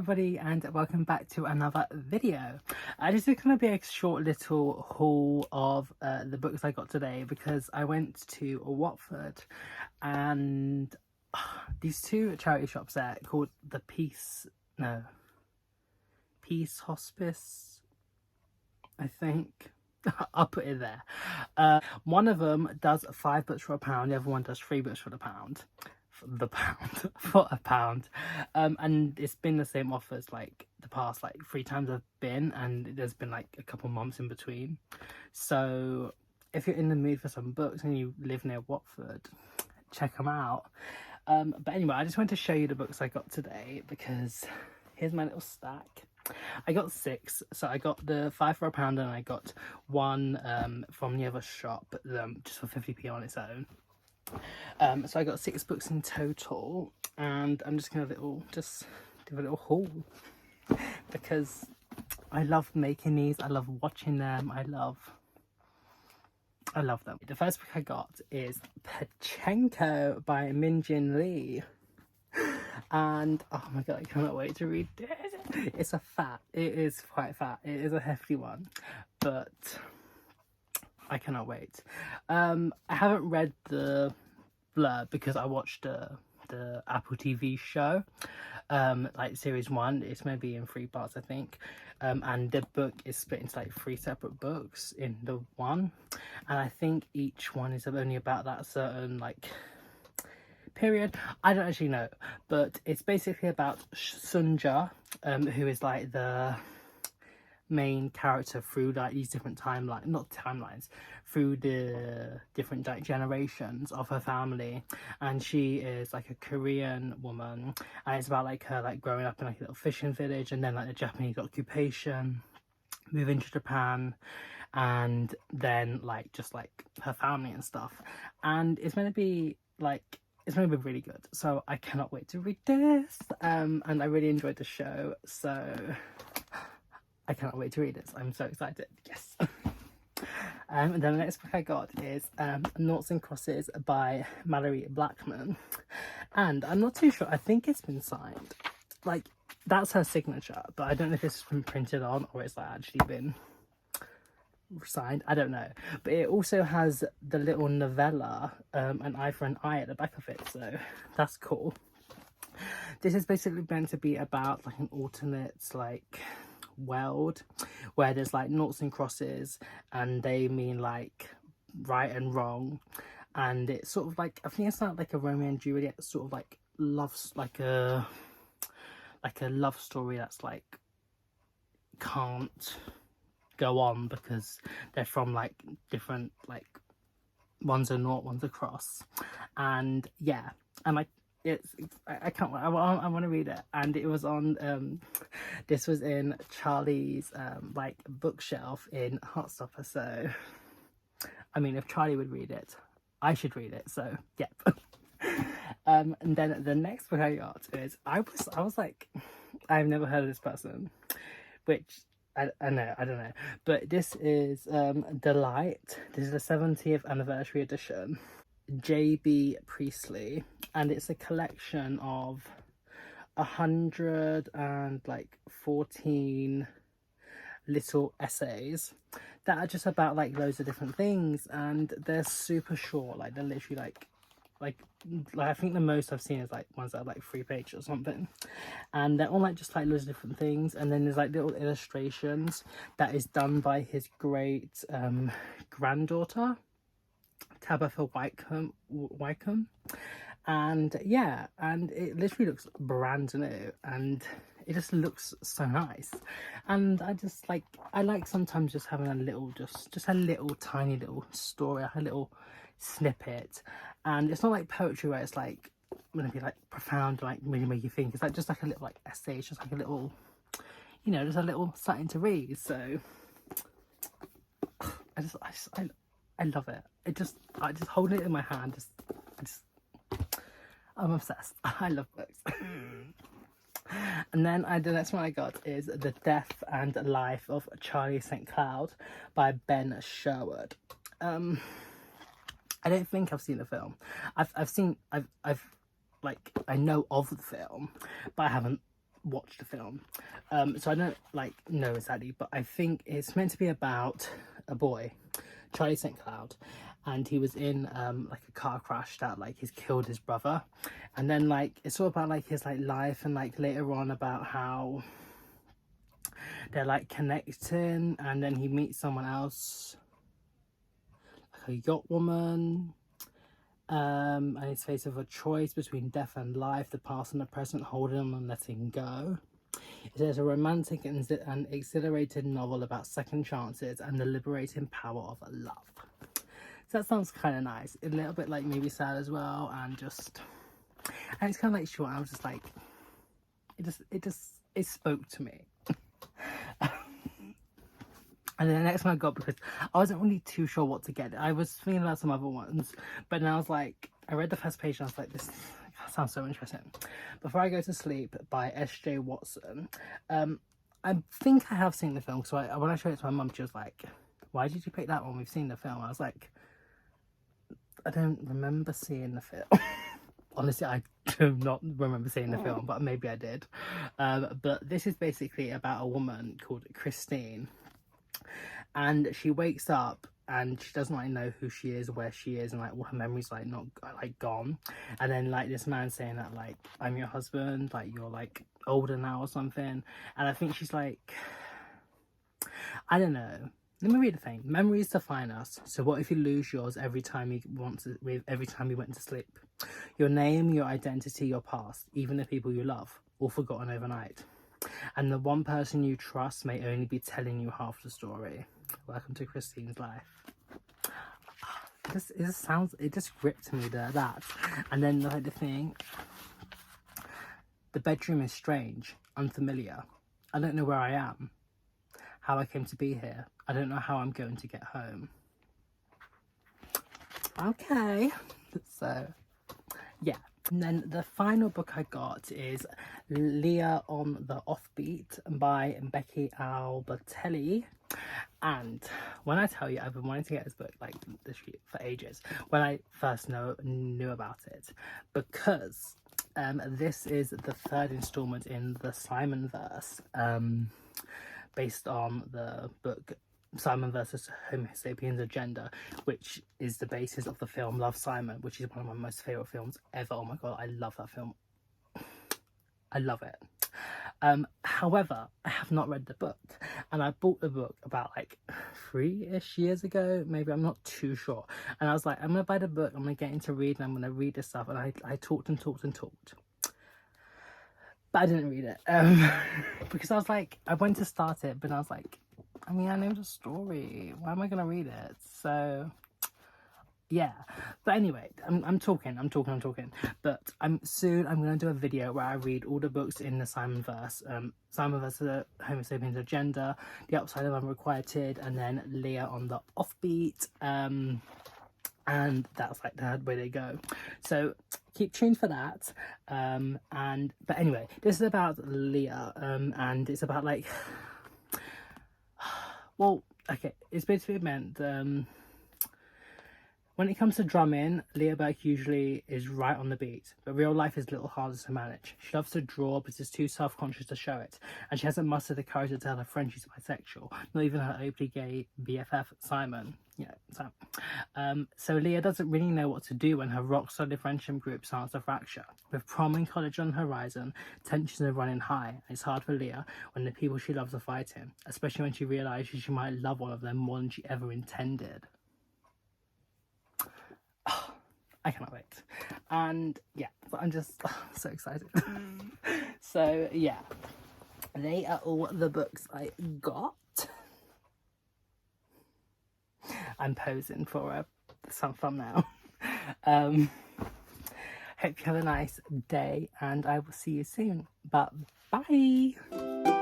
everybody, and welcome back to another video. This is going to be a short little haul of the books I got today, because I went to Watford and these two charity shops there called the Peace Hospice, I think. I'll put it there. One of them does 5 books for £1, the other one does 3 books for £1, and it's been the same offers like the past 3 times I've been, and there's been like a couple months in between. So if you're in the mood for some books and you live near Watford, check them out. But anyway, I just wanted to show you the books I got today, because here's my little stack. I got 6, so I got the 5 for £1, and I got one from the other shop, just for 50p on its own. So I got 6 books in total, and I'm just gonna do a little haul, because I love making these, I love watching them, I love them. The first book I got is Pachenko by Min-Jin Lee, and oh my god, I cannot wait to read this. It is quite fat, it is a hefty one, but I cannot wait. I haven't read the blurb because I watched the Apple TV show, like series 1. It's maybe in 3 parts, I think, and the book is split into 3 separate books in the one, and I think each one is only about that certain period. I don't actually know, but it's basically about Sunja, who is the main character through these different through the different generations of her family, and she is a Korean woman, and it's about her growing up in a little fishing village, and then the Japanese occupation, moving to Japan, and then just her family and stuff, and it's meant to be really good, so I cannot wait to read this. And I really enjoyed the show, so I cannot wait to read this. I'm so excited. Yes. And then the next book I got is Noughts and Crosses by Mallory Blackman, and I'm not too sure, I think it's been signed, that's her signature, but I don't know if it's been printed on or it's actually been signed, I don't know. But it also has the little novella, An Eye for an Eye, at the back of it, so that's cool. This is basically meant to be about an alternate world where there's noughts and crosses, and they mean right and wrong, and it's sort of I think it's not a Romeo and Juliet sort of loves a love story that's can't go on because they're from different one's a naught, one's a cross, and yeah, and I can't wait. I want to read it, and it was on this was in Charlie's bookshelf in Heartstopper, so I mean, if Charlie would read it, I should read it, so yep. And then the next book I got is I was I've never heard of this person, which I don't know, but this is Delight. This is the 70th anniversary edition, J.B. Priestley, and it's a collection of 114 little essays that are just about loads of different things, and they're super short. They're literally I think the most I've seen is ones that are 3 pages or something, and they're all just loads of different things. And then there's little illustrations that is done by his great granddaughter, Tabitha Wycombe, and yeah, and it literally looks brand new, and it just looks so nice. And I just I sometimes just having a little just a little tiny little story, a little snippet, and it's not poetry where it's gonna be profound, really make you think. It's just a little essay. It's just a little, just a little something to read. So I love it. I just holding it in my hand, I'm obsessed. I love books. And then the next one I got is The Death and Life of Charlie St. Cloud by Ben Sherwood. I don't think I've seen the film. I know of the film, but I haven't watched the film, so I don't like know exactly, but I think it's meant to be about a boy, Charlie St. Cloud, and he was in like a car crash that like he's killed his brother, and then like it's all about like his like life, and like later on about how they're like connecting, and then he meets someone else, like a yacht woman, and he's faced with a choice between death and life, the past and the present, holding on and letting go. It is a romantic and exhilarated novel about second chances and the liberating power of love. So that sounds kind of nice. A little bit like maybe sad as well, and it's kind of like short. I was just like, it spoke to me. And then the next one I got, because I wasn't really too sure what to get. I was thinking about some other ones, but then I was like, I read the first page and I was like, this sounds so interesting. Before I Go to Sleep by S.J. Watson. I think I have seen the film, so when I showed it to my mum, she was like, why did you pick that one? We've seen the film. I was like, I don't remember seeing the film. Honestly, I do not remember seeing the film, but maybe I did. But this is basically about a woman called Christine, and she wakes up and she doesn't like know who she is, where she is, and like all her memories like not like gone. And then like this man saying that like, I'm your husband, like you're like older now or something. And I think she's like, I don't know. Let me read the thing. Memories define us. So what if you lose yours every time you went to sleep? Your name, your identity, your past, even the people you love, all forgotten overnight. And the one person you trust may only be telling you half the story. Welcome to Christine's life. It just gripped me that. And then like the thing, the bedroom is strange, unfamiliar. I don't know where I am, how I came to be here. I don't know how I'm going to get home. Okay, so yeah. And then the final book I got is Leah on the Offbeat by Becky Albertelli. And when I tell you, I've been wanting to get this book like for ages, when I first knew about it, because this is the third installment in the Simon verse, based on the book Simon versus Homo sapiens Agenda, which is the basis of the film Love, Simon, which is one of my most favourite films ever. Oh my god, I love that film. I love it. However, I have not read the book, and I bought the book about like 3-ish years ago, maybe, I'm not too sure. And I was like, I'm gonna buy the book, I'm gonna get into reading, I'm gonna read this stuff. And I talked and talked and talked, but I didn't read it, because I was like, I went to start it, but I was like, I mean, I know the story, why am I gonna read it? So yeah, but anyway, I'm talking, but I'm gonna do a video where I read all the books in the Simon verse, Simon versus the Homo sapiens Agenda, The Upside of Unrequited, and then Leah on the Offbeat, and that's like the way they go. So keep tuned for that. But anyway, this is about Leah, and it's about like, well, okay, it's basically meant when it comes to drumming, Leah Burke usually is right on the beat, but real life is a little harder to manage. She loves to draw, but is too self-conscious to show it, and she hasn't mustered the courage to tell her friend she's bisexual, not even her openly gay BFF, Simon. Yeah, Sam. So Leah doesn't really know what to do when her rock-solid friendship group starts to fracture. With prom and college on the horizon, tensions are running high, and it's hard for Leah when the people she loves are fighting, especially when she realises she might love one of them more than she ever intended. I cannot wait. And yeah, I'm just so excited. So yeah, they are all the books I got. I'm posing for some thumbnail. Hope you have a nice day, and I will see you soon. But bye.